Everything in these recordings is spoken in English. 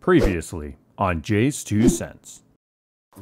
Previously on JayzTwoCents.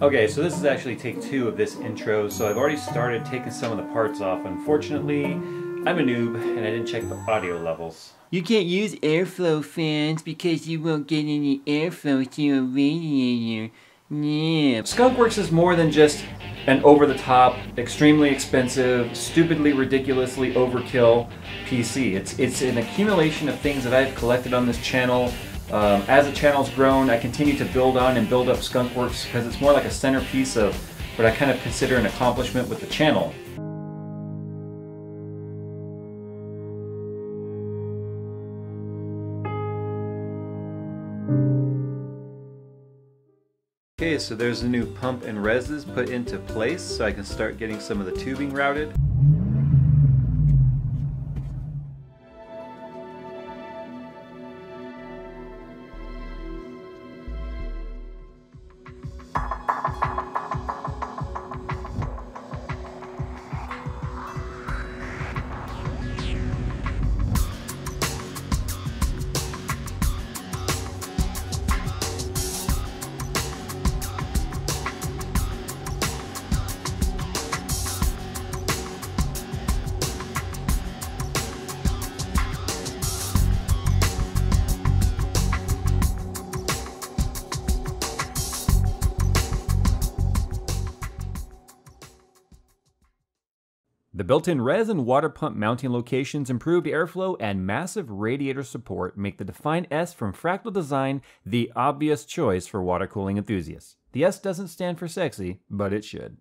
Okay, so this is actually take 2 of this intro, so I've already started taking some of the parts off. Unfortunately, I'm a noob and I didn't check the audio levels. You can't use airflow fans because you won't get any airflow to your radiator. Yeah. Skunkworks is more than just an over-the-top, extremely expensive, stupidly, ridiculously overkill PC. It's an accumulation of things that I've collected on this channel. As the channel's grown, I continue to build on and build up Skunkworks because it's more like a centerpiece of what I kind of consider an accomplishment with the channel. Okay, so there's the new pump and reses put into place so I can start getting some of the tubing routed. The built-in res and water pump mounting locations, improved airflow, and massive radiator support make the Define S from Fractal Design the obvious choice for water cooling enthusiasts. The S doesn't stand for sexy, but it should.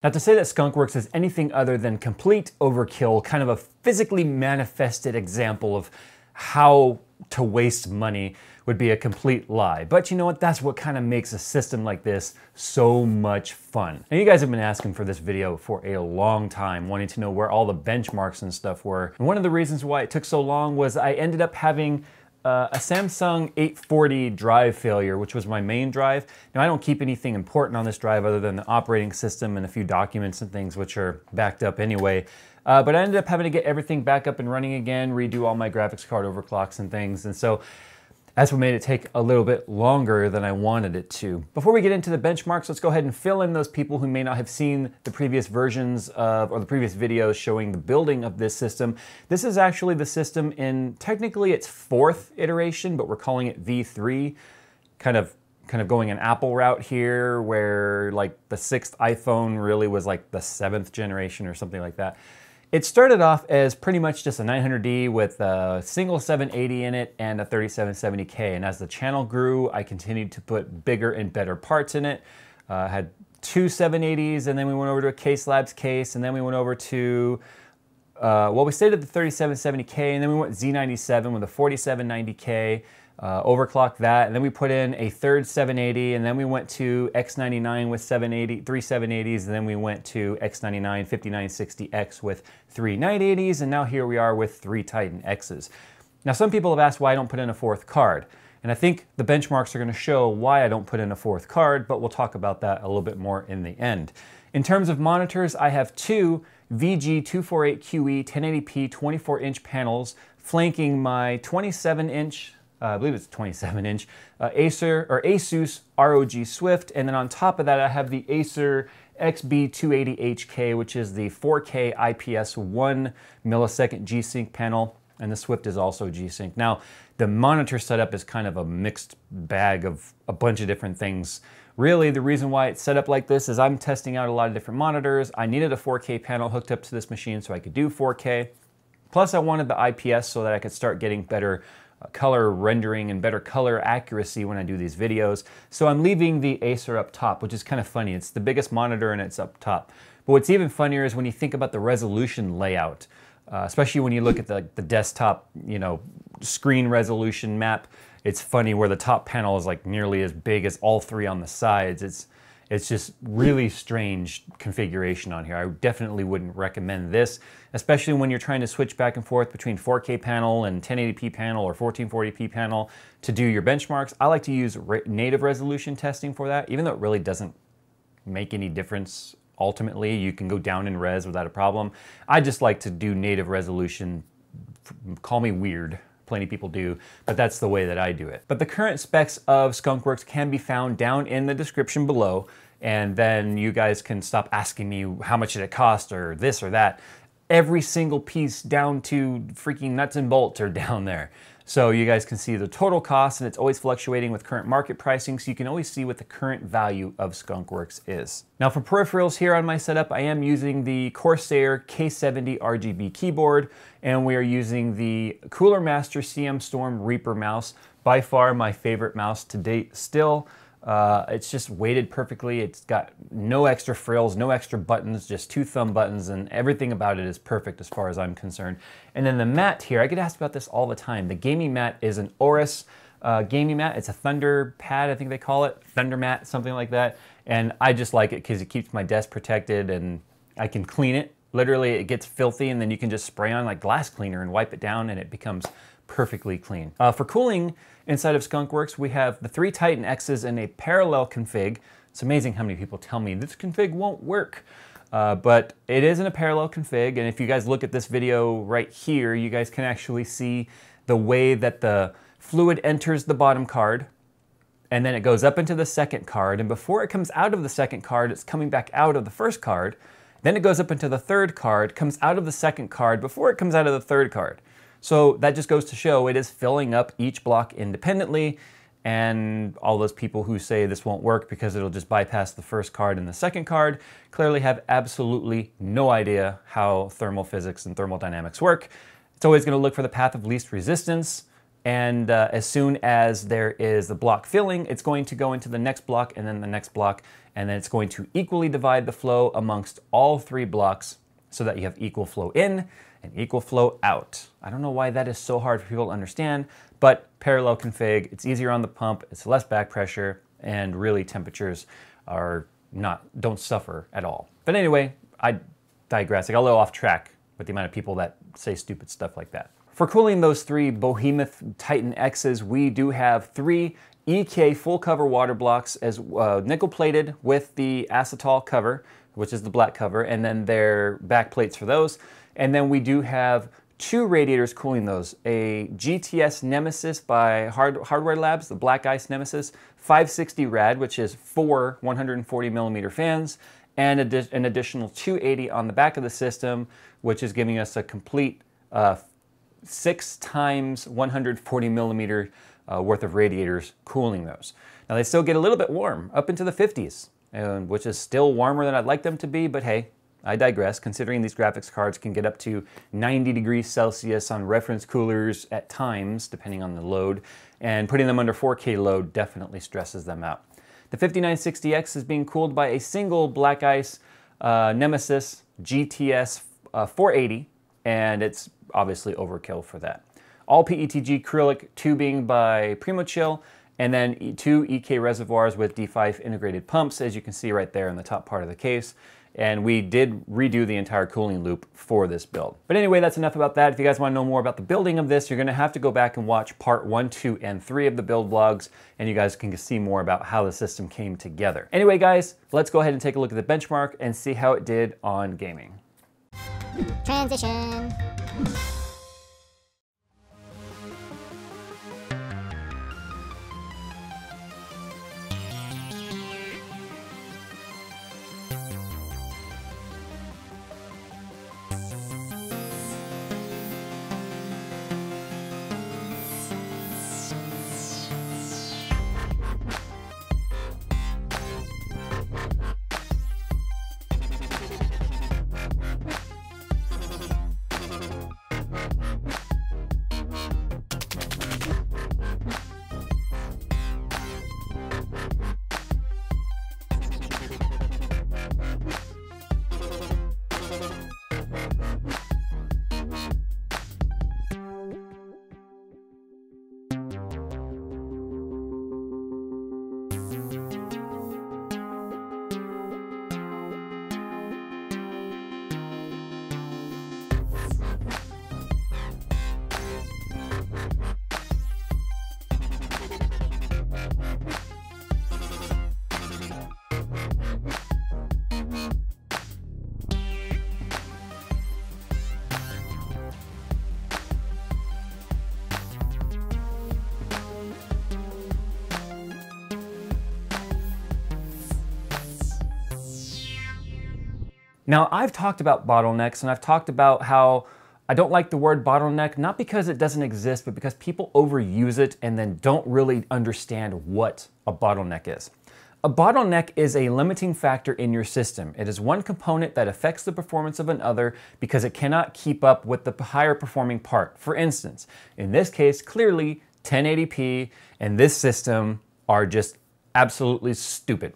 Now, to say that Skunkworks is anything other than complete overkill, kind of a physically manifested example of how to waste money, would be a complete lie. But you know what? That's what kind of makes a system like this so much fun. Now, you guys have been asking for this video for a long time, wanting to know where all the benchmarks and stuff were. And one of the reasons why it took so long was I ended up having a Samsung 840 drive failure, which was my main drive. Now, I don't keep anything important on this drive other than the operating system and a few documents and things which are backed up anyway. But I ended up having to get everything back up and running again, redo all my graphics card overclocks and things. And so that's what made it take a little bit longer than I wanted it to. Before we get into the benchmarks, let's go ahead and fill in those people who may not have seen the previous versions of, or the previous videos showing the building of this system. This is actually the system in technically its 4th iteration, but we're calling it V3, kind of going an Apple route here, where like the 6th iPhone really was like the 7th generation or something like that. It started off as pretty much just a 900D with a single 780 in it and a 3770K. And as the channel grew, I continued to put bigger and better parts in it. Had 2 780s, and then we went over to a Case Labs case, and then we went over to, well, we stayed at the 3770K, and then we went Z97 with a 4790K. Overclocked that, and then we put in a 3rd 780, and then we went to X99 with 3 780s, and then we went to X99 5960X with 3 980s, and now here we are with 3 Titan X's. Now, some people have asked why I don't put in a 4th card, and I think the benchmarks are going to show why I don't put in a 4th card, but we'll talk about that a little bit more in the end. In terms of monitors, I have 2 VG248QE 1080p 24-inch panels flanking my 27-inch I believe it's 27-inch, Asus ROG Swift, and then on top of that I have the Acer XB280HK, which is the 4K IPS 1 millisecond G-Sync panel, and the Swift is also G-Sync. Now, the monitor setup is kind of a mixed bag of a bunch of different things. Really, the reason why it's set up like this is I'm testing out a lot of different monitors. I needed a 4K panel hooked up to this machine so I could do 4K. Plus, I wanted the IPS so that I could start getting better color rendering and better color accuracy when I do these videos. So I'm leaving the Acer up top, which is kind of funny. It's the biggest monitor and it's up top. But what's even funnier is when you think about the resolution layout, especially when you look at the desktop, screen resolution map. It's funny where the top panel is like nearly as big as all 3 on the sides. It's just really strange configuration on here. I definitely wouldn't recommend this, especially when you're trying to switch back and forth between 4K panel and 1080p panel or 1440p panel to do your benchmarks. I like to use native resolution testing for that, even though it really doesn't make any difference ultimately. You can go down in res without a problem. I just like to do native resolution. Call me weird. plenty of people do, but that's the way that I do it. But the current specs of Skunkworks can be found down in the description below, and then you guys can stop asking me how much did it cost or this or that. Every single piece down to freaking nuts and bolts are down there. So you guys can see the total cost, and it's always fluctuating with current market pricing, so you can always see what the current value of Skunkworks is. Now for peripherals here on my setup, I am using the Corsair K70 RGB keyboard, and we are using the Cooler Master CM Storm Reaper mouse, by far my favorite mouse to date still. It's just weighted perfectly. It's got no extra frills, no extra buttons, just 2 thumb buttons, and everything about it is perfect as far as I'm concerned. And then the mat here, I get asked about this all the time. The gaming mat is an Oris gaming mat. It's a Thunder pad, I think they call it. Thunder mat, something like that. And I just like it because it keeps my desk protected and I can clean it. Literally, it gets filthy and then you can just spray on like glass cleaner and wipe it down and it becomes perfectly clean. For cooling inside of Skunkworks, we have the 3 Titan X's in a parallel config. It's amazing how many people tell me this config won't work, but it is in a parallel config. And if you guys look at this video right here, you guys can actually see the way that the fluid enters the bottom card, and then it goes up into the second card. And before it comes out of the second card, it's coming back out of the first card. Then it goes up into the third card, comes out of the second card before it comes out of the third card. So that just goes to show it is filling up each block independently, and all those people who say this won't work because it'll just bypass the first card and the second card clearly have absolutely no idea how thermal physics and thermodynamics work. It's always going to look for the path of least resistance, and as soon as there is the block filling, it's going to go into the next block and then the next block, and then it's going to equally divide the flow amongst all 3 blocks so that you have equal flow in and equal flow out. I don't know why that is so hard for people to understand, but parallel config, it's easier on the pump, it's less back pressure, and really temperatures don't suffer at all. But anyway, I digress. I got a little off track with the amount of people that say stupid stuff like that. For cooling those 3 Behemoth Titan X's, we do have 3 EK full cover water blocks as nickel plated with the acetal cover, which is the black cover, and then their back plates for those. And then we do have 2 radiators cooling those. A GTS Nemesis by Hardware Labs, the Black Ice Nemesis, 560 rad, which is 4 140mm fans, and an additional 280 on the back of the system, which is giving us a complete 6 times 140mm worth of radiators cooling those. Now they still get a little bit warm, up into the 50s, which is still warmer than I'd like them to be, but hey, I digress, considering these graphics cards can get up to 90 degrees Celsius on reference coolers at times, depending on the load, and putting them under 4K load definitely stresses them out. The 5960X is being cooled by a single Black Ice Nemesis GTS 480, and it's obviously overkill for that. All PETG acrylic tubing by Primo Chill, and then 2 EK reservoirs with D5 integrated pumps, as you can see right there in the top part of the case. And we did redo the entire cooling loop for this build. But anyway, that's enough about that. If you guys want to know more about the building of this, you're going to have to go back and watch part 1, 2, and 3 of the build vlogs, and you guys can see more about how the system came together. Anyway, guys, let's go ahead and take a look at the benchmark and see how it did on gaming. Transition. Now, I've talked about bottlenecks, and I've talked about how I don't like the word bottleneck, not because it doesn't exist, but because people overuse it and then don't really understand what a bottleneck is. A bottleneck is a limiting factor in your system. It is one component that affects the performance of another because it cannot keep up with the higher performing part. For instance, in this case, clearly 1080p and this system are just absolutely stupid.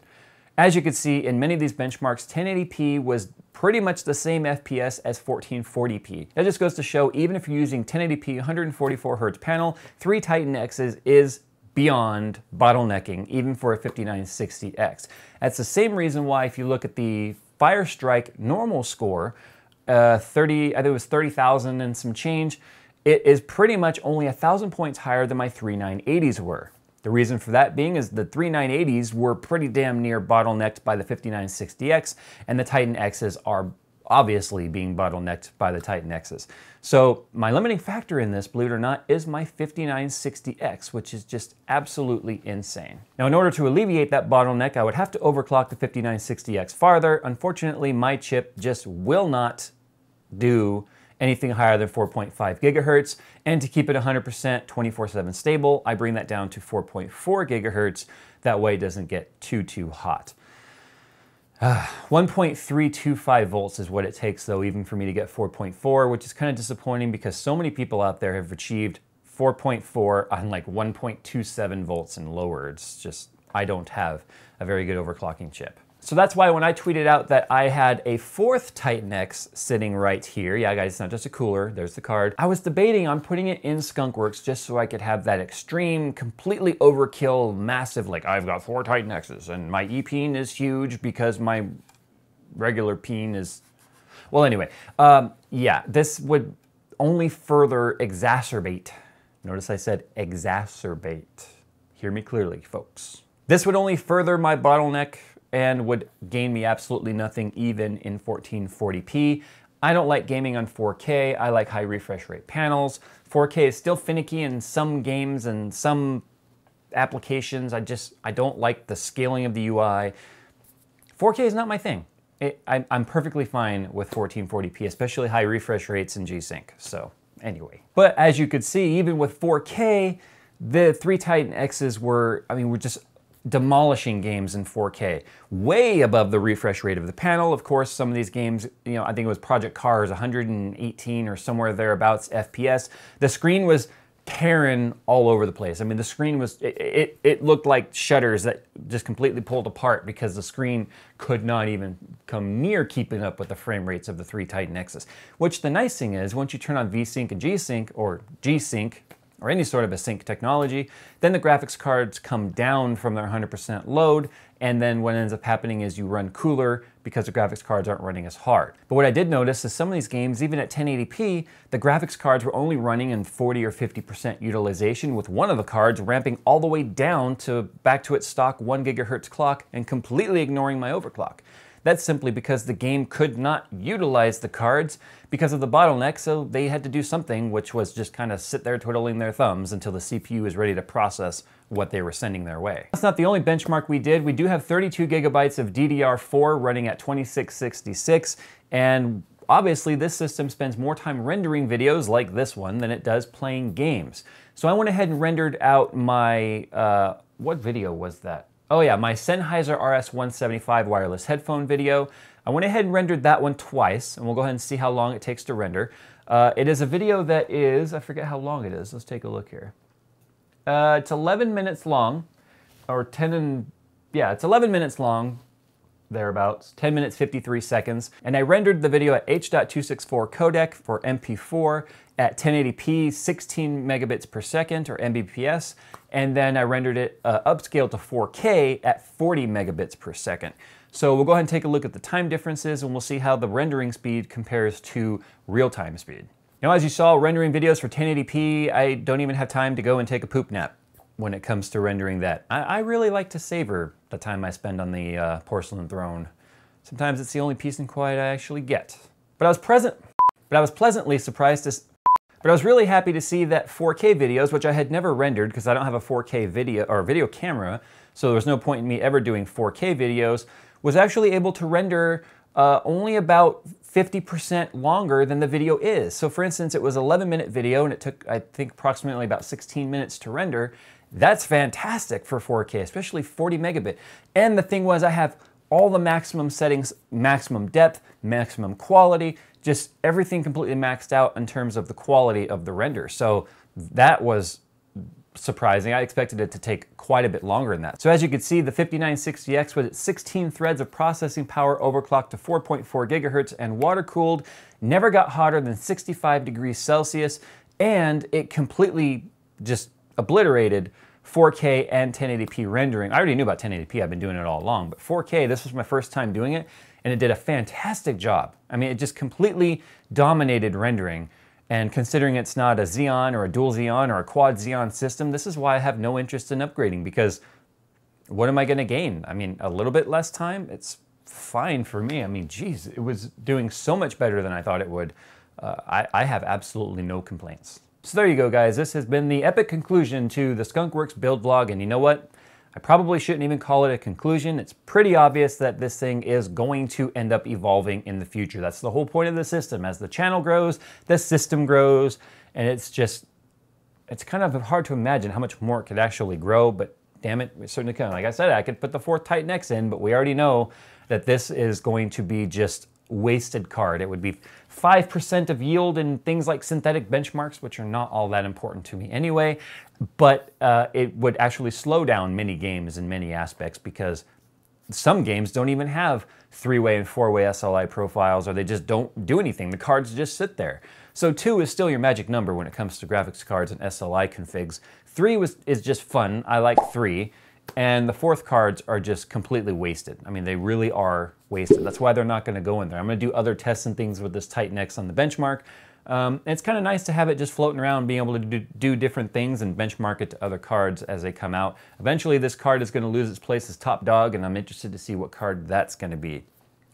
As you can see in many of these benchmarks, 1080p was pretty much the same FPS as 1440p. That just goes to show, even if you're using 1080p 144 Hz panel, 3 Titan X's is beyond bottlenecking, even for a 5960X. That's the same reason why if you look at the Firestrike normal score, I think it was 30,000 and some change, it is pretty much only 1,000 points higher than my 3980s were. The reason for that being is the 3980s were pretty damn near bottlenecked by the 5960X, and the Titan X's are obviously being bottlenecked by the Titan X's. So my limiting factor in this, believe it or not, is my 5960X, which is just absolutely insane. Now, in order to alleviate that bottleneck, I would have to overclock the 5960X farther. Unfortunately, my chip just will not do anything higher than 4.5 gigahertz. And to keep it 100% 24/7 stable, I bring that down to 4.4 gigahertz. That way it doesn't get too hot. 1.325 volts is what it takes though, even for me to get 4.4, which is kind of disappointing because so many people out there have achieved 4.4 on like 1.27 volts and lower. It's just, I don't have a very good overclocking chip. So that's why when I tweeted out that I had a 4th Titan X sitting right here, yeah guys, it's not just a cooler, there's the card. I was debating on putting it in Skunkworks just so I could have that extreme, completely overkill, massive, like I've got 4 Titan X's and my E-peen is huge because my regular peen is, well anyway, yeah, this would only further exacerbate, notice I said exacerbate, hear me clearly folks. This would only further my bottleneck and would gain me absolutely nothing even in 1440p. I don't like gaming on 4K, I like high refresh rate panels. 4K is still finicky in some games and some applications. I don't like the scaling of the UI. 4K is not my thing. I'm perfectly fine with 1440p, especially high refresh rates in G-Sync, so anyway. But as you could see, even with 4K, the 3 Titan X's were just demolishing games in 4K, way above the refresh rate of the panel. Of course, some of these games, I think it was Project Cars, 118 or somewhere thereabouts FPS. The screen was tearing all over the place. The screen was, it looked like shutters that just completely pulled apart because the screen could not even come near keeping up with the frame rates of the 3 Titan X's. Which the nice thing is, once you turn on V-Sync and G-Sync, or G-Sync, or any sort of a sync technology, then the graphics cards come down from their 100% load, and then what ends up happening is you run cooler because the graphics cards aren't running as hard. But what I did notice is some of these games, even at 1080p, the graphics cards were only running in 40 or 50% utilization, with one of the cards ramping all the way down to back to its stock 1 gigahertz clock and completely ignoring my overclock. That's simply because the game could not utilize the cards because of the bottleneck, so they had to do something, which was just kind of sit there twiddling their thumbs until the CPU is ready to process what they were sending their way. That's not the only benchmark we did. We do have 32 gigabytes of DDR4 running at 2666, and obviously this system spends more time rendering videos like this one than it does playing games. So I went ahead and rendered out my, what video was that? Oh yeah, my Sennheiser RS-175 wireless headphone video. I went ahead and rendered that one twice, and we'll go ahead and see how long it takes to render. It is a video that is, I forget how long it is. Let's take a look here. It's 11 minutes long, or it's 11 minutes long, thereabouts, 10 minutes 53 seconds. And I rendered the video at H.264 codec for MP4 at 1080p, 16 megabits per second, or Mbps, and then I rendered it upscaled to 4K at 40 megabits per second. So we'll go ahead and take a look at the time differences, and we'll see how the rendering speed compares to real-time speed. Now, as you saw, rendering videos for 1080p, I don't even have time to go and take a poop nap when it comes to rendering that. I really like to savor the time I spend on the porcelain throne. Sometimes it's the only peace and quiet I actually get. But I was pleasantly surprised but I was really happy to see that 4K videos, which I had never rendered because I don't have a 4K video camera, so there was no point in me ever doing 4K videos, was actually able to render only about 50% longer than the video is. So for instance, it was an 11-minute video and it took, I think, approximately about 16 minutes to render. That's fantastic for 4K, especially 40 megabit. And the thing was, I have all the maximum settings, maximum depth, maximum quality, just everything completely maxed out in terms of the quality of the render. So that was surprising. I expected it to take quite a bit longer than that. So as you can see, the 5960X with its 16 threads of processing power overclocked to 4.4 gigahertz and water cooled, never got hotter than 65 degrees Celsius, and it completely just obliterated 4K and 1080p rendering. I already knew about 1080p, I've been doing it all along, but 4K, this was my first time doing it, and it did a fantastic job. I mean, it just completely dominated rendering. And considering it's not a Xeon or a dual Xeon or a quad Xeon system, this is why I have no interest in upgrading, because what am I gonna gain? I mean, a little bit less time, it's fine for me. I mean, geez, it was doing so much better than I thought it would. I have absolutely no complaints. So there you go, guys. This has been the epic conclusion to the Skunkworks build vlog, and you know what? I probably shouldn't even call it a conclusion. It's pretty obvious that this thing is going to end up evolving in the future. That's the whole point of the system. As the channel grows, the system grows, and it's kind of hard to imagine how much more it could actually grow, but damn it, we certainly can. Like I said, I could put the 4th Titan X in, but we already know that this is going to be just wasted card. It would be 5% of yield in things like synthetic benchmarks, which are not all that important to me anyway, but it would actually slow down many games in many aspects, because some games don't even have 3-way and 4-way SLI profiles, or they just don't do anything. The cards just sit there. So 2 is still your magic number when it comes to graphics cards and SLI configs. 3 is just fun. I like 3. And the 4th cards are just completely wasted. I mean, they really are wasted. That's why they're not gonna go in there. I'm gonna do other tests and things with this Titan X on the benchmark. It's kind of nice to have it just floating around, being able to do different things and benchmark it to other cards as they come out. Eventually, this card is gonna lose its place as top dog, and I'm interested to see what card that's gonna be.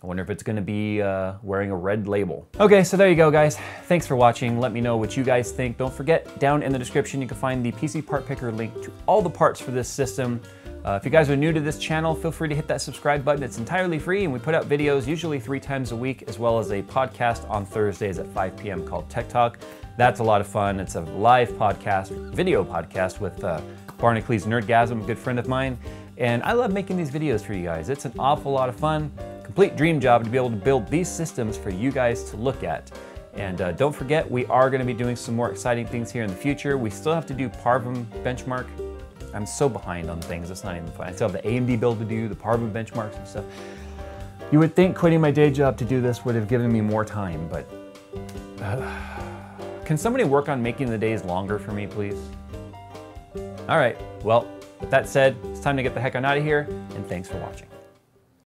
I wonder if it's gonna be wearing a red label. Okay, so there you go, guys. Thanks for watching. Let me know what you guys think. Don't forget, down in the description, you can find the PC part picker link to all the parts for this system. If you guys are new to this channel, feel free to hit that subscribe button. It's entirely free, and we put out videos usually 3 times a week, as well as a podcast on Thursdays at 5 p.m. called Tech Talk. That's a lot of fun. It's a live podcast, video podcast with Barnacules Nerdgasm, a good friend of mine. And I love making these videos for you guys. It's an awful lot of fun. Complete dream job to be able to build these systems for you guys to look at. And don't forget, we are going to be doing some more exciting things here in the future. We still have to do Parvum benchmark. I'm so behind on things, it's not even fun. I still have the AMD build to do, the Parvum benchmarks and stuff. You would think quitting my day job to do this would have given me more time, but can somebody work on making the days longer for me, please? All right, well, with that said, it's time to get the heck on out of here, and thanks for watching.